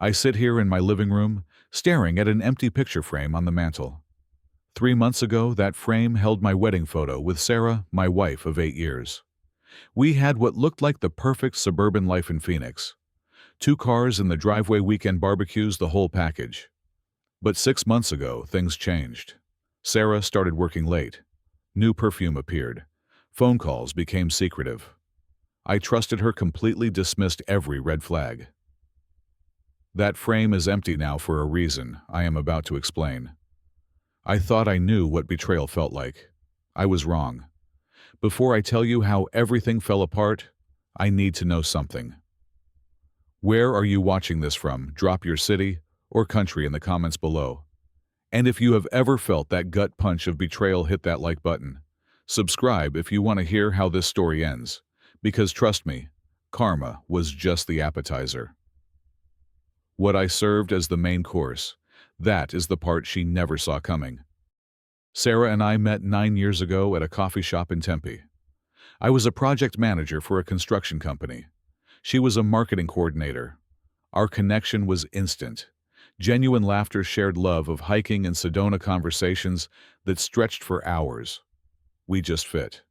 I sit here in my living room, staring at an empty picture frame on the mantel. 3 months ago, that frame held my wedding photo with Sarah, my wife of 8 years. We had what looked like the perfect suburban life in Phoenix. 2 cars in the driveway, weekend barbecues, the whole package. But 6 months ago, things changed. Sarah started working late. New perfume appeared. Phone calls became secretive. I trusted her completely, dismissed every red flag. That frame is empty now for a reason I am about to explain. I thought I knew what betrayal felt like. I was wrong. Before I tell you how everything fell apart, I need to know something. Where are you watching this from? Drop your city or country in the comments below. And if you have ever felt that gut punch of betrayal, hit that like button. Subscribe if you want to hear how this story ends, because trust me, karma was just the appetizer. What I served as the main course, that is the part she never saw coming. Sarah and I met 9 years ago at a coffee shop in Tempe. I was a project manager for a construction company. She was a marketing coordinator. Our connection was instant. Genuine laughter, shared love of hiking and Sedona, conversations that stretched for hours. We just fit.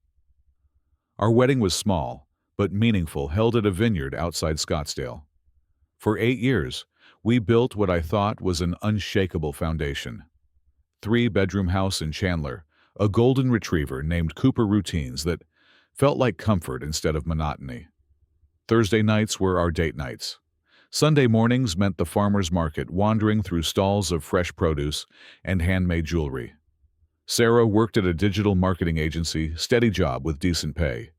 Our wedding was small, but meaningful, held at a vineyard outside Scottsdale. For 8 years, we built what I thought was an unshakable foundation. 3-bedroom house in Chandler, a golden retriever named Cooper, routines that felt like comfort instead of monotony. Thursday nights were our date nights. Sunday mornings meant the farmer's market, wandering through stalls of fresh produce and handmade jewelry. Sarah worked at a digital marketing agency, steady job with decent pay.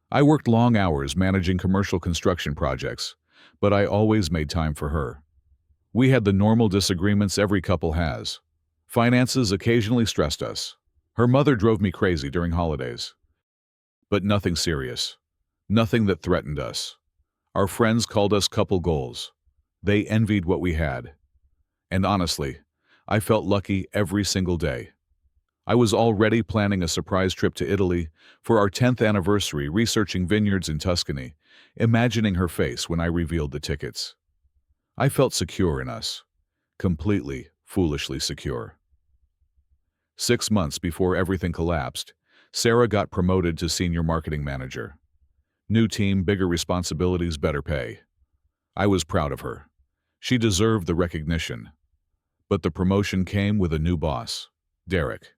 I worked long hours managing commercial construction projects, but I always made time for her. We had the normal disagreements every couple has. Finances occasionally stressed us. Her mother drove me crazy during holidays. But nothing serious. Nothing that threatened us. Our friends called us couple goals. They envied what we had. And honestly, I felt lucky every single day. I was already planning a surprise trip to Italy for our 10th anniversary, researching vineyards in Tuscany, imagining her face when I revealed the tickets. I felt secure in us. Completely, foolishly secure. 6 months before everything collapsed, Sarah got promoted to senior marketing manager. New team, bigger responsibilities, better pay. I was proud of her. She deserved the recognition. But the promotion came with a new boss, Derek.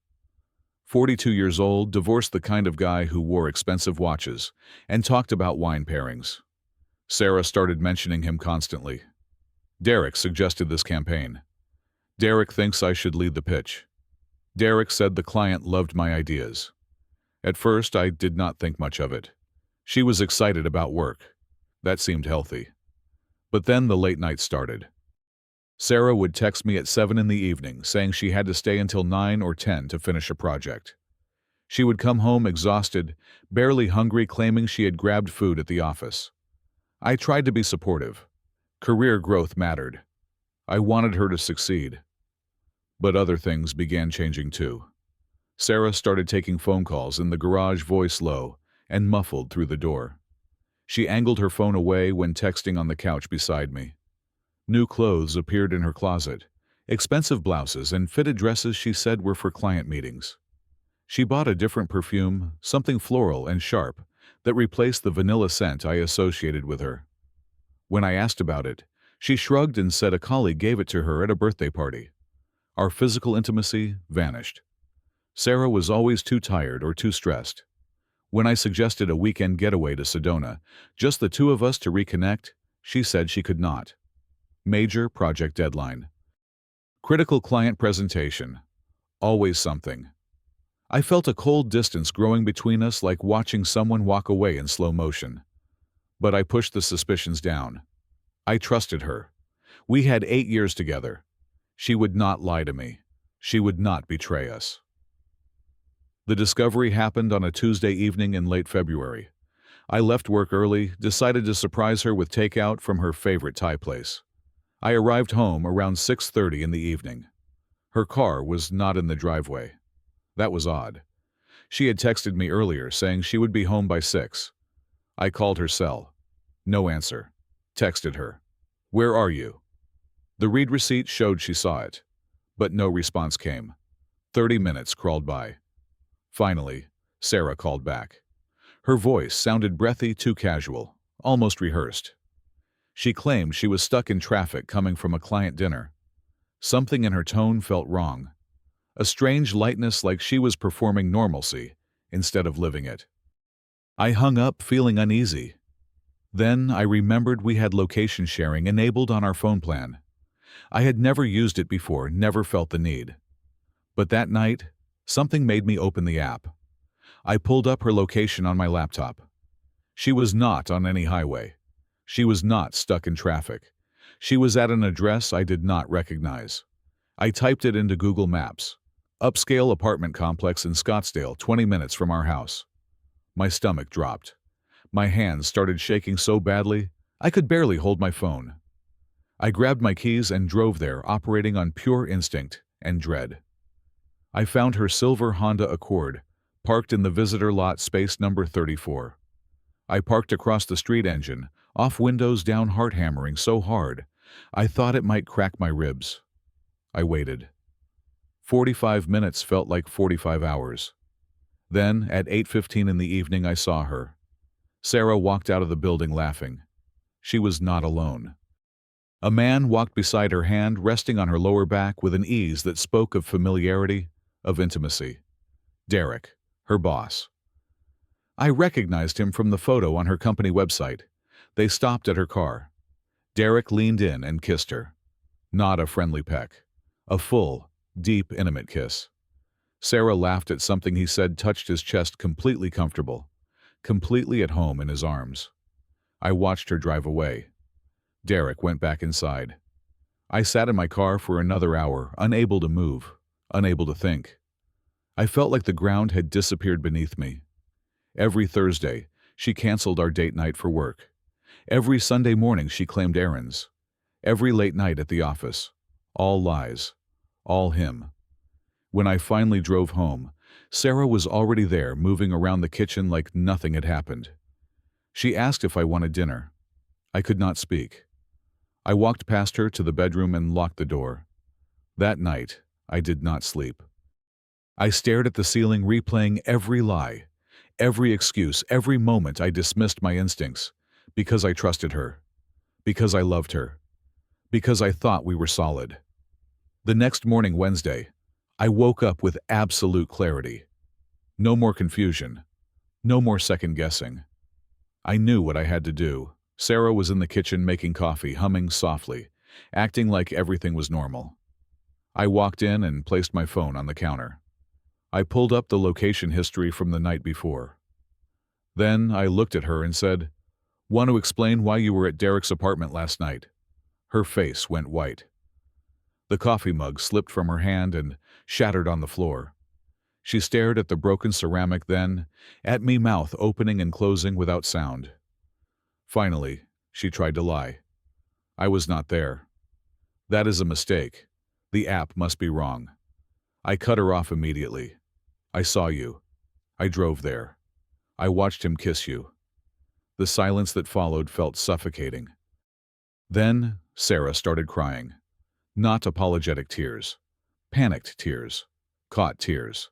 42 years old, divorced, the kind of guy who wore expensive watches and talked about wine pairings. Sarah started mentioning him constantly. Derek suggested this campaign. Derek thinks I should lead the pitch. Derek said the client loved my ideas. At first, I did not think much of it. She was excited about work. That seemed healthy. But then the late nights started. Sarah would text me at 7 in the evening, saying she had to stay until 9 or 10 to finish a project. She would come home exhausted, barely hungry, claiming she had grabbed food at the office. I tried to be supportive. Career growth mattered. I wanted her to succeed. But other things began changing too. Sarah started taking phone calls in the garage, voice low and muffled through the door. She angled her phone away when texting on the couch beside me. New clothes appeared in her closet, expensive blouses and fitted dresses she said were for client meetings. She bought a different perfume, something floral and sharp, that replaced the vanilla scent I associated with her. When I asked about it, she shrugged and said a colleague gave it to her at a birthday party. Our physical intimacy vanished. Sarah was always too tired or too stressed. When I suggested a weekend getaway to Sedona, just the two of us to reconnect, she said she could not. Major project deadline. Critical client presentation. Always something. I felt a cold distance growing between us, like watching someone walk away in slow motion. But I pushed the suspicions down. I trusted her. We had 8 years together. She would not lie to me. She would not betray us. The discovery happened on a Tuesday evening in late February. I left work early, decided to surprise her with takeout from her favorite Thai place. I arrived home around 6:30 in the evening. Her car was not in the driveway. That was odd. She had texted me earlier saying she would be home by 6. I called her cell. No answer. Texted her. "Where are you?" The read receipt showed she saw it, but no response came. 30 minutes crawled by. Finally, Sarah called back. Her voice sounded breathy, too casual, almost rehearsed. She claimed she was stuck in traffic coming from a client dinner. Something in her tone felt wrong. A strange lightness, like she was performing normalcy instead of living it. I hung up, feeling uneasy. Then I remembered we had location sharing enabled on our phone plan. I had never used it before, never felt the need. But that night, something made me open the app. I pulled up her location on my laptop. She was not on any highway. She was not stuck in traffic. She was at an address I did not recognize. I typed it into Google Maps. Upscale apartment complex in Scottsdale, 20 minutes from our house. My stomach dropped. My hands started shaking so badly, I could barely hold my phone. I grabbed my keys and drove there, operating on pure instinct and dread. I found her silver Honda Accord, parked in the visitor lot, space number 34. I parked across the street, engine off, windows down, heart hammering so hard, I thought it might crack my ribs. I waited. 45 minutes felt like 45 hours. Then, at 8:15 in the evening, I saw her. Sarah walked out of the building laughing. She was not alone. A man walked beside her, hand resting on her lower back with an ease that spoke of familiarity, of intimacy. Derek, her boss. I recognized him from the photo on her company website. They stopped at her car. Derek leaned in and kissed her. Not a friendly peck. A full, deep, intimate kiss. Sarah laughed at something he said, touched his chest, completely comfortable, completely at home in his arms. I watched her drive away. Derek went back inside. I sat in my car for another hour, unable to move, unable to think. I felt like the ground had disappeared beneath me. Every Thursday, she canceled our date night for work. Every Sunday morning, she claimed errands. Every late night at the office. All lies. All him. When I finally drove home, Sarah was already there, moving around the kitchen like nothing had happened. She asked if I wanted dinner. I could not speak. I walked past her to the bedroom and locked the door. That night, I did not sleep. I stared at the ceiling, replaying every lie, every excuse, every moment I dismissed my instincts, because I trusted her, because I loved her, because I thought we were solid. The next morning, Wednesday, I woke up with absolute clarity. No more confusion. No more second guessing. I knew what I had to do. Sarah was in the kitchen making coffee, humming softly, acting like everything was normal. I walked in and placed my phone on the counter. I pulled up the location history from the night before. Then I looked at her and said, "Want to explain why you were at Derek's apartment last night?" Her face went white. The coffee mug slipped from her hand and shattered on the floor. She stared at the broken ceramic, then at me, mouth opening and closing without sound. Finally, she tried to lie. I was not there. That is a mistake. The app must be wrong. I cut her off immediately. I saw you. I drove there. I watched him kiss you. The silence that followed felt suffocating. Then Sarah started crying. Not apologetic tears. Panicked tears. Caught tears.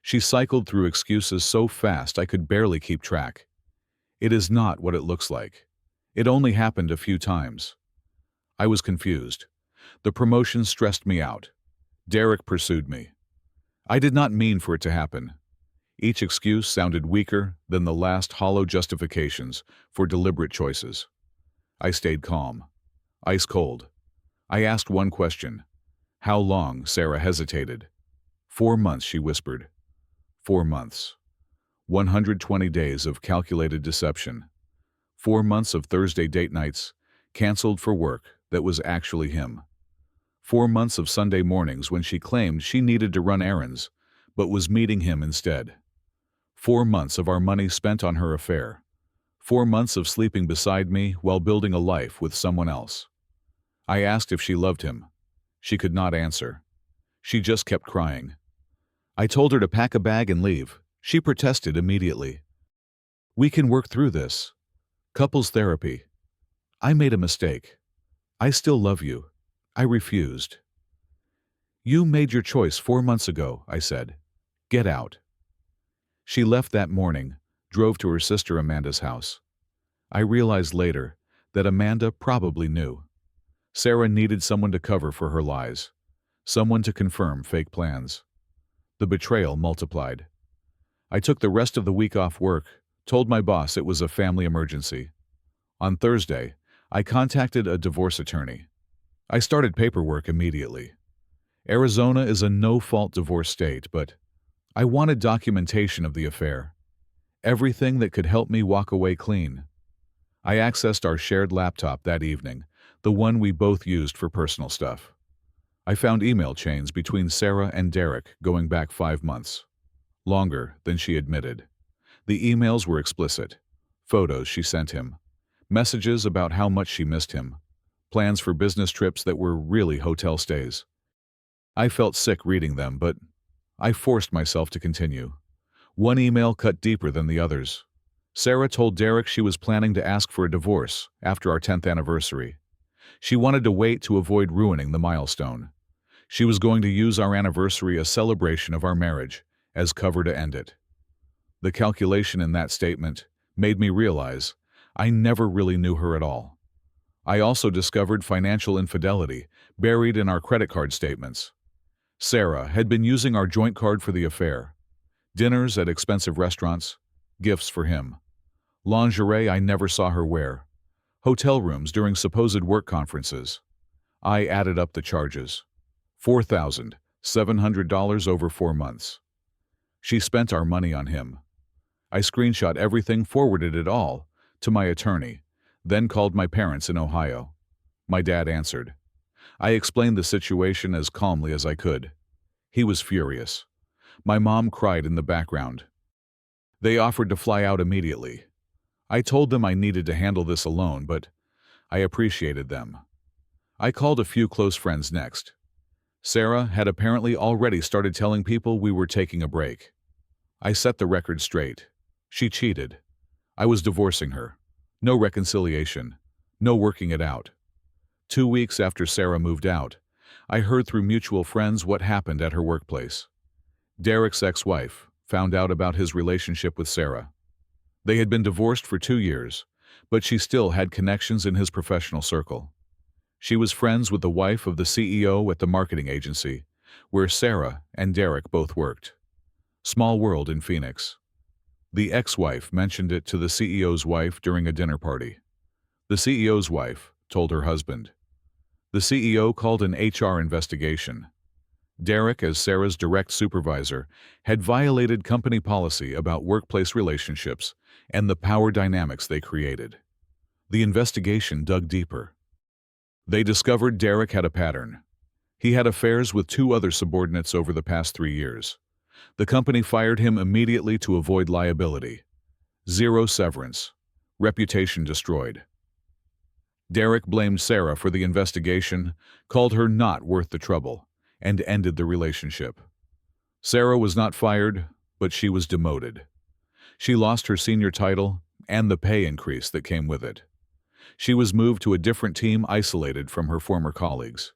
She cycled through excuses so fast I could barely keep track. It is not what it looks like. It only happened a few times. I was confused. The promotion stressed me out. Derek pursued me. I did not mean for it to happen. Each excuse sounded weaker than the last, hollow justifications for deliberate choices. I stayed calm. Ice cold. I asked one question. How long? Sarah hesitated. 4 months, she whispered. 4 months. 120 days of calculated deception. 4 months of Thursday date nights, canceled for work, that was actually him. 4 months of Sunday mornings when she claimed she needed to run errands, but was meeting him instead. 4 months of our money spent on her affair. 4 months of sleeping beside me while building a life with someone else. I asked if she loved him. She could not answer. She just kept crying. I told her to pack a bag and leave. She protested immediately. We can work through this. Couples therapy. I made a mistake. I still love you. I refused. "You made your choice 4 months ago," I said. "Get out." She left that morning, drove to her sister Amanda's house. I realized later that Amanda probably knew. Sarah needed someone to cover for her lies, someone to confirm fake plans. The betrayal multiplied. I took the rest of the week off work, told my boss it was a family emergency. On Thursday, I contacted a divorce attorney. I started paperwork immediately. Arizona is a no-fault divorce state, but I wanted documentation of the affair. Everything that could help me walk away clean. I accessed our shared laptop that evening, the one we both used for personal stuff. I found email chains between Sarah and Derek going back 5 months. Longer than she admitted. The emails were explicit. Photos she sent him. Messages about how much she missed him. Plans for business trips that were really hotel stays. I felt sick reading them, but I forced myself to continue. One email cut deeper than the others. Sarah told Derek she was planning to ask for a divorce after our 10th anniversary. She wanted to wait to avoid ruining the milestone. She was going to use our anniversary, a celebration of our marriage, as cover to end it. The calculation in that statement made me realize I never really knew her at all. I also discovered financial infidelity buried in our credit card statements. Sarah had been using our joint card for the affair. Dinners at expensive restaurants, gifts for him. Lingerie I never saw her wear. Hotel rooms during supposed work conferences. I added up the charges. $4,700 over 4 months. She spent our money on him. I screenshot everything, forwarded it all to my attorney, then called my parents in Ohio. My dad answered. I explained the situation as calmly as I could. He was furious. My mom cried in the background. They offered to fly out immediately. I told them I needed to handle this alone, but I appreciated them. I called a few close friends next. Sarah had apparently already started telling people we were taking a break. I set the record straight. She cheated. I was divorcing her. No reconciliation. No working it out. 2 weeks after Sarah moved out, I heard through mutual friends what happened at her workplace. Derek's ex-wife found out about his relationship with Sarah. They had been divorced for 2 years, but she still had connections in his professional circle. She was friends with the wife of the CEO at the marketing agency, where Sarah and Derek both worked. Small world in Phoenix. The ex-wife mentioned it to the CEO's wife during a dinner party. The CEO's wife told her husband. The CEO called an HR investigation. Derek, as Sarah's direct supervisor, had violated company policy about workplace relationships and the power dynamics they created. The investigation dug deeper. They discovered Derek had a pattern. He had affairs with 2 other subordinates over the past 3 years. The company fired him immediately to avoid liability. 0 severance. Reputation destroyed. Derek blamed Sarah for the investigation, called her not worth the trouble, and ended the relationship. Sarah was not fired, but she was demoted. She lost her senior title and the pay increase that came with it. She was moved to a different team, isolated from her former colleagues.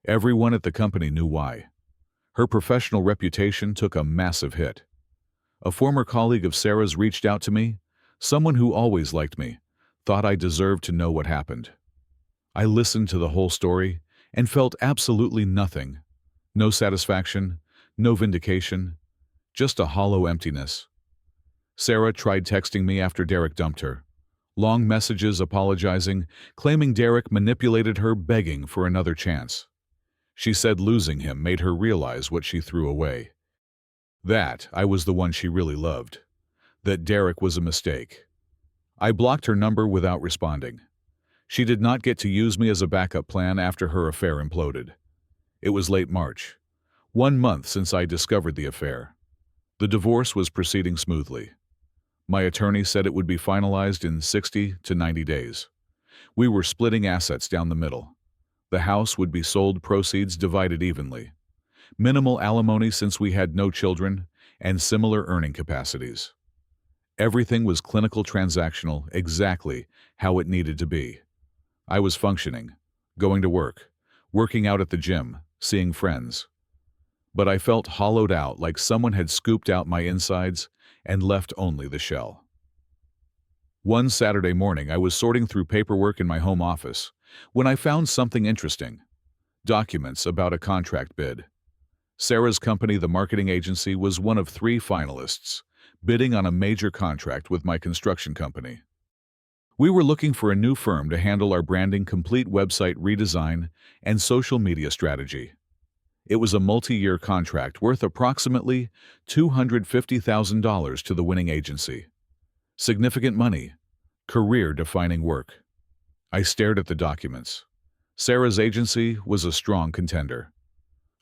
Everyone at the company knew why. Her professional reputation took a massive hit. A former colleague of Sarah's reached out to me, someone who always liked me, thought I deserved to know what happened. I listened to the whole story and felt absolutely nothing. No satisfaction, no vindication, just a hollow emptiness. Sarah tried texting me after Derek dumped her. Long messages apologizing, claiming Derek manipulated her, begging for another chance. She said losing him made her realize what she threw away. That I was the one she really loved. That Derek was a mistake. I blocked her number without responding. She did not get to use me as a backup plan after her affair imploded. It was late March, 1 month since I discovered the affair. The divorce was proceeding smoothly. My attorney said it would be finalized in 60 to 90 days. We were splitting assets down the middle. The house would be sold, proceeds divided evenly. Minimal alimony since we had no children, and similar earning capacities. Everything was clinical, transactional, exactly how it needed to be. I was functioning, going to work, working out at the gym, seeing friends. But I felt hollowed out, like someone had scooped out my insides and left only the shell. One Saturday morning, I was sorting through paperwork in my home office when I found something interesting: documents about a contract bid. Sarah's company, the marketing agency, was one of 3 finalists, bidding on a major contract with my construction company. We were looking for a new firm to handle our branding, complete website redesign, and social media strategy. It was a multi-year contract worth approximately $250,000 to the winning agency. Significant money, career-defining work. I stared at the documents. Sarah's agency was a strong contender.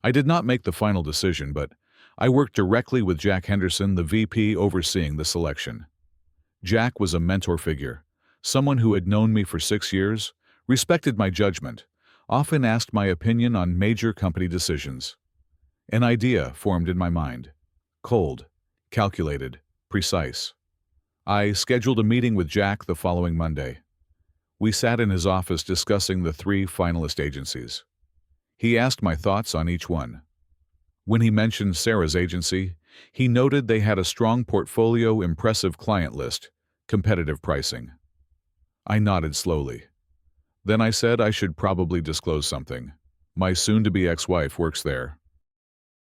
I did not make the final decision, but I worked directly with Jack Henderson, the VP overseeing the selection. Jack was a mentor figure, someone who had known me for 6 years, respected my judgment, often asked my opinion on major company decisions. An idea formed in my mind: cold, calculated, precise. I scheduled a meeting with Jack the following Monday. We sat in his office discussing the 3 finalist agencies. He asked my thoughts on each one. When he mentioned Sarah's agency, he noted they had a strong portfolio, impressive client list, competitive pricing. I nodded slowly. Then I said I should probably disclose something. My soon-to-be ex-wife works there.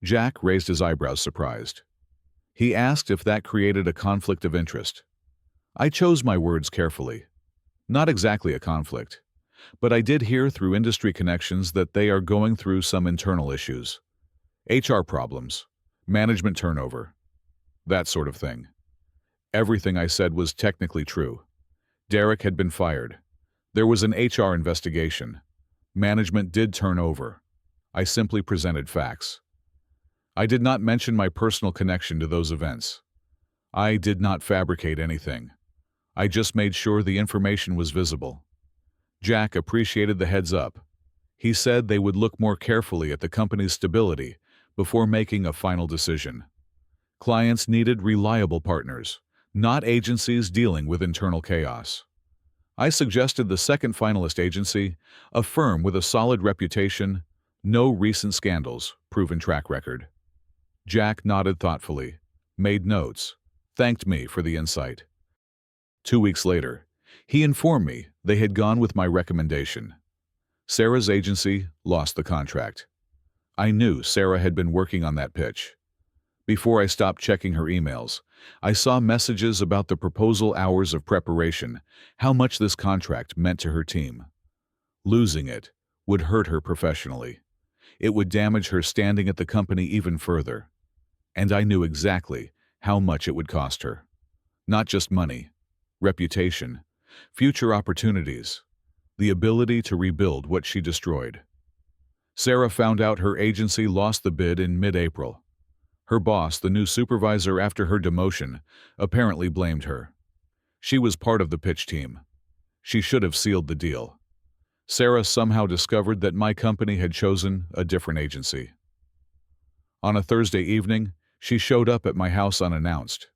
Jack raised his eyebrows, surprised. He asked if that created a conflict of interest. I chose my words carefully. Not exactly a conflict, but I did hear through industry connections that they are going through some internal issues. HR problems, management turnover, that sort of thing. Everything I said was technically true. Derek had been fired. There was an HR investigation. Management did turn over. I simply presented facts. I did not mention my personal connection to those events. I did not fabricate anything. I just made sure the information was visible. Jack appreciated the heads up. He said they would look more carefully at the company's stability before making a final decision. Clients needed reliable partners, not agencies dealing with internal chaos. I suggested the second finalist agency, a firm with a solid reputation, no recent scandals, proven track record. Jack nodded thoughtfully, made notes, thanked me for the insight. 2 weeks later, he informed me they had gone with my recommendation. Sarah's agency lost the contract. I knew Sarah had been working on that pitch. Before I stopped checking her emails, I saw messages about the proposal, hours of preparation, how much this contract meant to her team. Losing it would hurt her professionally. It would damage her standing at the company even further. And I knew exactly how much it would cost her. Not just money, reputation, future opportunities, the ability to rebuild what she destroyed. Sarah found out her agency lost the bid in mid-April. Her boss, the new supervisor after her demotion, apparently blamed her. She was part of the pitch team. She should have sealed the deal. Sarah somehow discovered that my company had chosen a different agency. On a Thursday evening, she showed up at my house unannounced.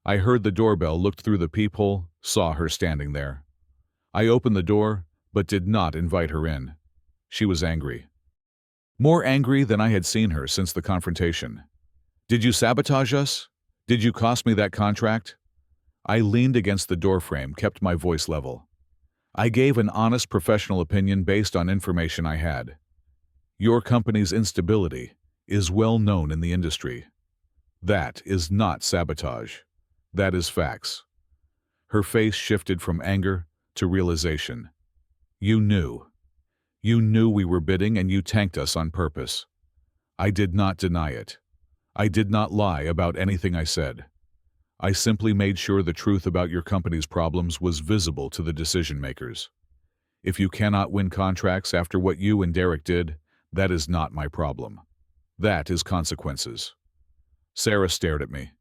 I heard the doorbell, looked through the peephole, saw her standing there. I opened the door, but did not invite her in. She was angry. More angry than I had seen her since the confrontation. "Did you sabotage us? Did you cost me that contract?" I leaned against the doorframe, kept my voice level. I gave an honest professional opinion based on information I had. Your company's instability is well known in the industry. That is not sabotage. That is facts. Her face shifted from anger to realization. You knew. You knew we were bidding and you tanked us on purpose. I did not deny it. I did not lie about anything I said. I simply made sure the truth about your company's problems was visible to the decision makers. If you cannot win contracts after what you and Derek did, that is not my problem. That is consequences. Sarah stared at me.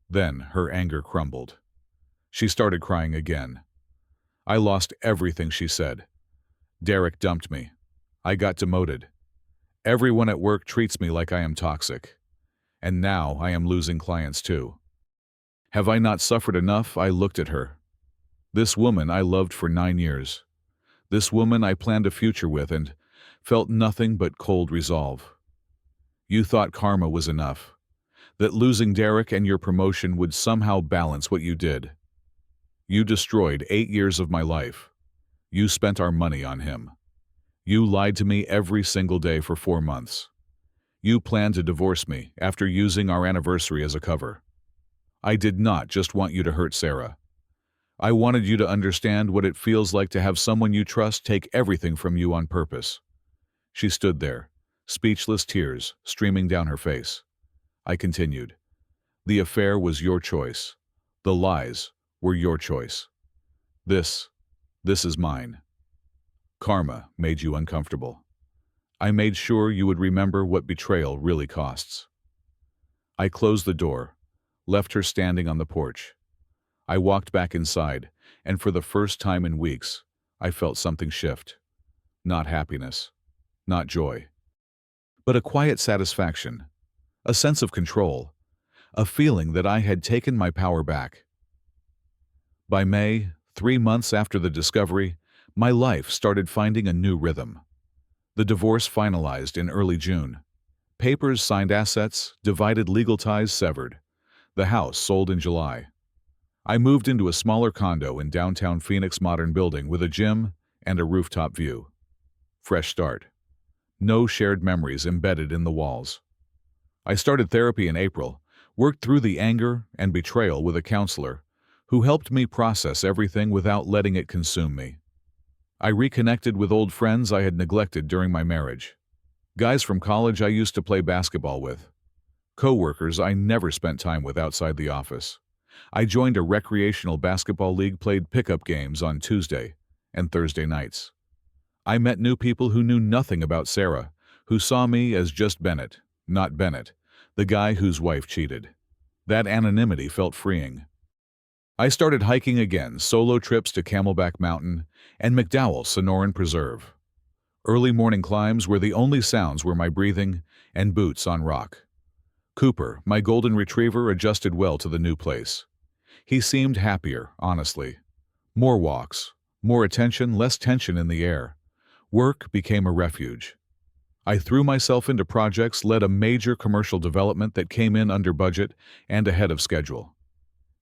Then her anger crumbled. She started crying again. I lost everything, she said. Derek dumped me. I got demoted. Everyone at work treats me like I am toxic. And now I am losing clients too. Have I not suffered enough? I looked at her. This woman I loved for 9 years. This woman I planned a future with, and felt nothing but cold resolve. You thought karma was enough, that losing Derek and your promotion would somehow balance what you did. You destroyed 8 years of my life. You spent our money on him. You lied to me every single day for 4 months. You planned to divorce me after using our anniversary as a cover. I did not just want you to hurt Sarah. I wanted you to understand what it feels like to have someone you trust take everything from you on purpose. She stood there, speechless, tears streaming down her face. I continued. The affair was your choice. The lies were your choice. This is mine. Karma made you uncomfortable. I made sure you would remember what betrayal really costs. I closed the door, left her standing on the porch. I walked back inside, and for the first time in weeks, I felt something shift. Not happiness, not joy, but a quiet satisfaction, a sense of control, a feeling that I had taken my power back. By May, 3 months after the discovery, my life started finding a new rhythm. The divorce finalized in early June. Papers signed, assets divided, legal ties severed. The house sold in July. I moved into a smaller condo in downtown Phoenix, modern building with a gym and a rooftop view. Fresh start. No shared memories embedded in the walls. I started therapy in April, worked through the anger and betrayal with a counselor who helped me process everything without letting it consume me. I reconnected with old friends I had neglected during my marriage. Guys from college I used to play basketball with. Co-workers I never spent time with outside the office. I joined a recreational basketball league, played pickup games on Tuesday and Thursday nights. I met new people who knew nothing about Sarah, who saw me as just Bennett, not Bennett, the guy whose wife cheated. That anonymity felt freeing. I started hiking again, solo trips to Camelback Mountain and McDowell Sonoran Preserve. Early morning climbs where the only sounds were my breathing and boots on rock. Cooper, my golden retriever, adjusted well to the new place. He seemed happier, honestly. More walks, more attention, less tension in the air. Work became a refuge. I threw myself into projects, led a major commercial development that came in under budget and ahead of schedule.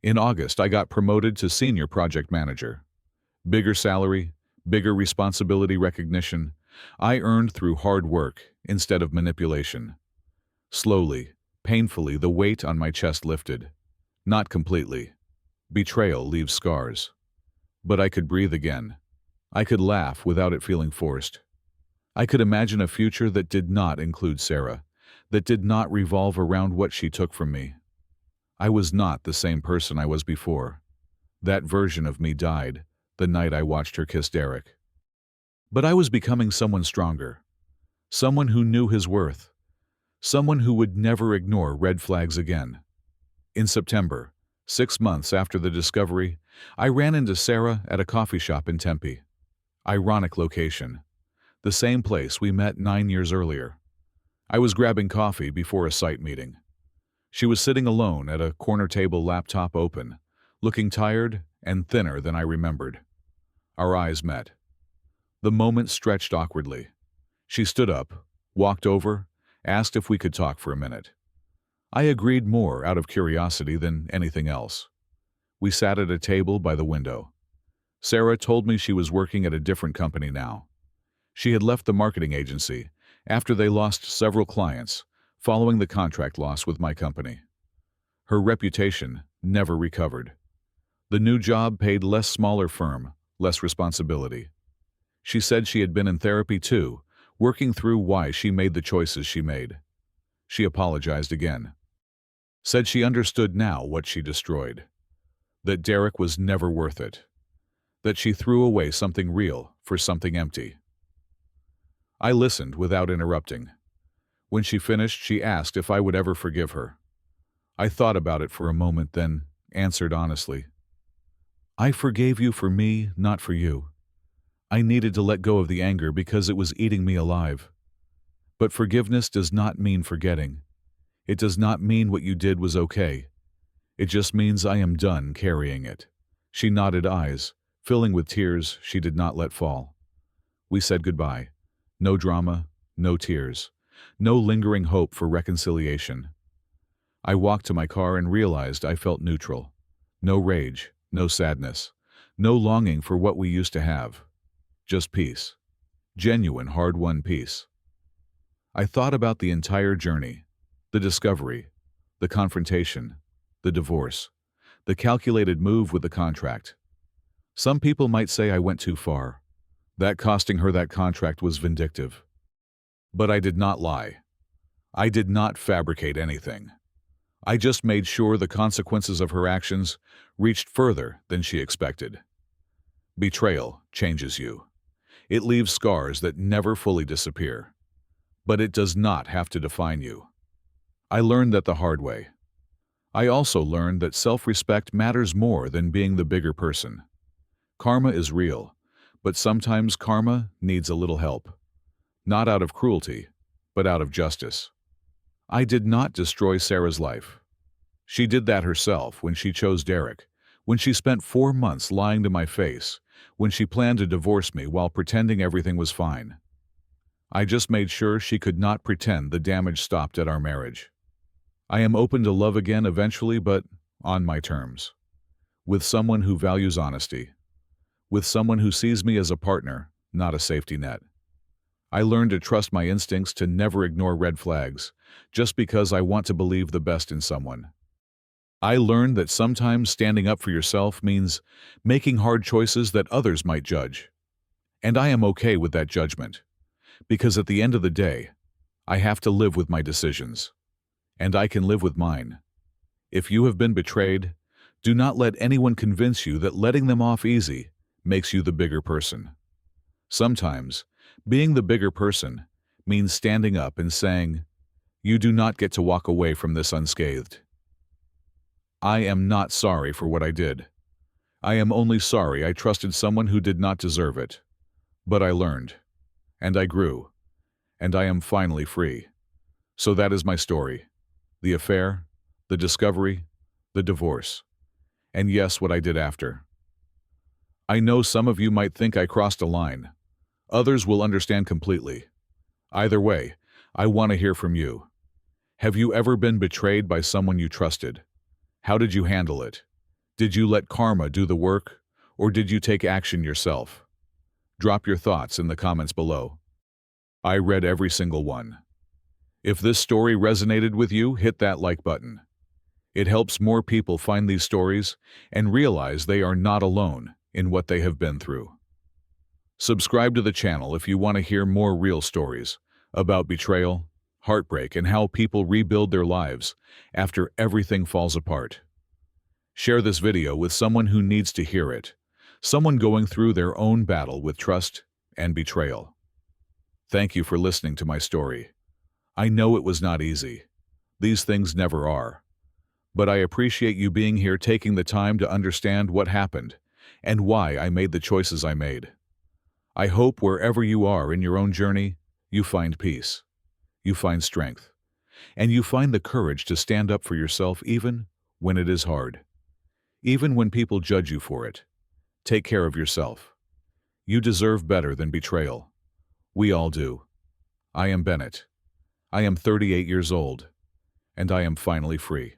In August, I got promoted to senior project manager. Bigger salary, bigger responsibility recognition. I earned through hard work instead of manipulation. Slowly, painfully, the weight on my chest lifted. Not completely. Betrayal leaves scars. But I could breathe again. I could laugh without it feeling forced. I could imagine a future that did not include Sarah, that did not revolve around what she took from me. I was not the same person I was before. That version of me died the night I watched her kiss Derek. But I was becoming someone stronger, someone who knew his worth, someone who would never ignore red flags again. In September, 6 months after the discovery, I ran into Sarah at a coffee shop in Tempe. Ironic location. The same place we met 9 years earlier. I was grabbing coffee before a site meeting. She was sitting alone at a corner table, laptop open, looking tired and thinner than I remembered. Our eyes met. The moment stretched awkwardly. She stood up, walked over, asked if we could talk for a minute. I agreed, more out of curiosity than anything else. We sat at a table by the window. Sarah told me she was working at a different company now. She had left the marketing agency after they lost several clients following the contract loss with my company. Her reputation never recovered. The new job paid less, smaller firm, less responsibility. She said she had been in therapy too, working through why she made the choices she made. She apologized again. Said she understood now what she destroyed. That Derek was never worth it. That she threw away something real for something empty. I listened without interrupting. When she finished, she asked if I would ever forgive her. I thought about it for a moment, then answered honestly. I forgave you for me, not for you. I needed to let go of the anger because it was eating me alive. But forgiveness does not mean forgetting. It does not mean what you did was okay. It just means I am done carrying it. She nodded, eyes filling with tears she did not let fall. We said goodbye. No drama, no tears, no lingering hope for reconciliation. I walked to my car and realized I felt neutral. No rage, no sadness, no longing for what we used to have. Just peace. Genuine, hard-won peace. I thought about the entire journey, the discovery, the confrontation, the divorce, the calculated move with the contract. Some people might say I went too far. That costing her that contract was vindictive. But I did not lie. I did not fabricate anything. I just made sure the consequences of her actions reached further than she expected. Betrayal changes you. It leaves scars that never fully disappear. But it does not have to define you. I learned that the hard way. I also learned that self-respect matters more than being the bigger person. Karma is real, but sometimes karma needs a little help. Not out of cruelty, but out of justice. I did not destroy Sarah's life. She did that herself when she chose Derek, when she spent 4 months lying to my face, when she planned to divorce me while pretending everything was fine. I just made sure she could not pretend the damage stopped at our marriage. I am open to love again eventually, but on my terms. With someone who values honesty. With someone who sees me as a partner, not a safety net. I learned to trust my instincts, to never ignore red flags, just because I want to believe the best in someone. I learned that sometimes standing up for yourself means making hard choices that others might judge. And I am okay with that judgment, because at the end of the day, I have to live with my decisions. And I can live with mine. If you have been betrayed, do not let anyone convince you that letting them off easy makes you the bigger person. Sometimes, being the bigger person means standing up and saying, "You do not get to walk away from this unscathed." I am not sorry for what I did. I am only sorry I trusted someone who did not deserve it. But I learned, and I grew, and I am finally free. So that is my story. The affair, the discovery, the divorce, and yes, what I did after. I know some of you might think I crossed a line. Others will understand completely. Either way, I want to hear from you. Have you ever been betrayed by someone you trusted? How did you handle it? Did you let karma do the work, or did you take action yourself? Drop your thoughts in the comments below. I read every single one. If this story resonated with you, hit that like button. It helps more people find these stories and realize they are not alone in what they have been through. Subscribe to the channel if you want to hear more real stories about betrayal, heartbreak, and how people rebuild their lives after everything falls apart. Share this video with someone who needs to hear it, someone going through their own battle with trust and betrayal. Thank you for listening to my story. I know it was not easy. These things never are. But I appreciate you being here, taking the time to understand what happened and why I made the choices I made. I hope wherever you are in your own journey, you find peace, you find strength, and you find the courage to stand up for yourself even when it is hard. Even when people judge you for it. Take care of yourself. You deserve better than betrayal. We all do. I am Bennett. I am 38 years old, and I am finally free.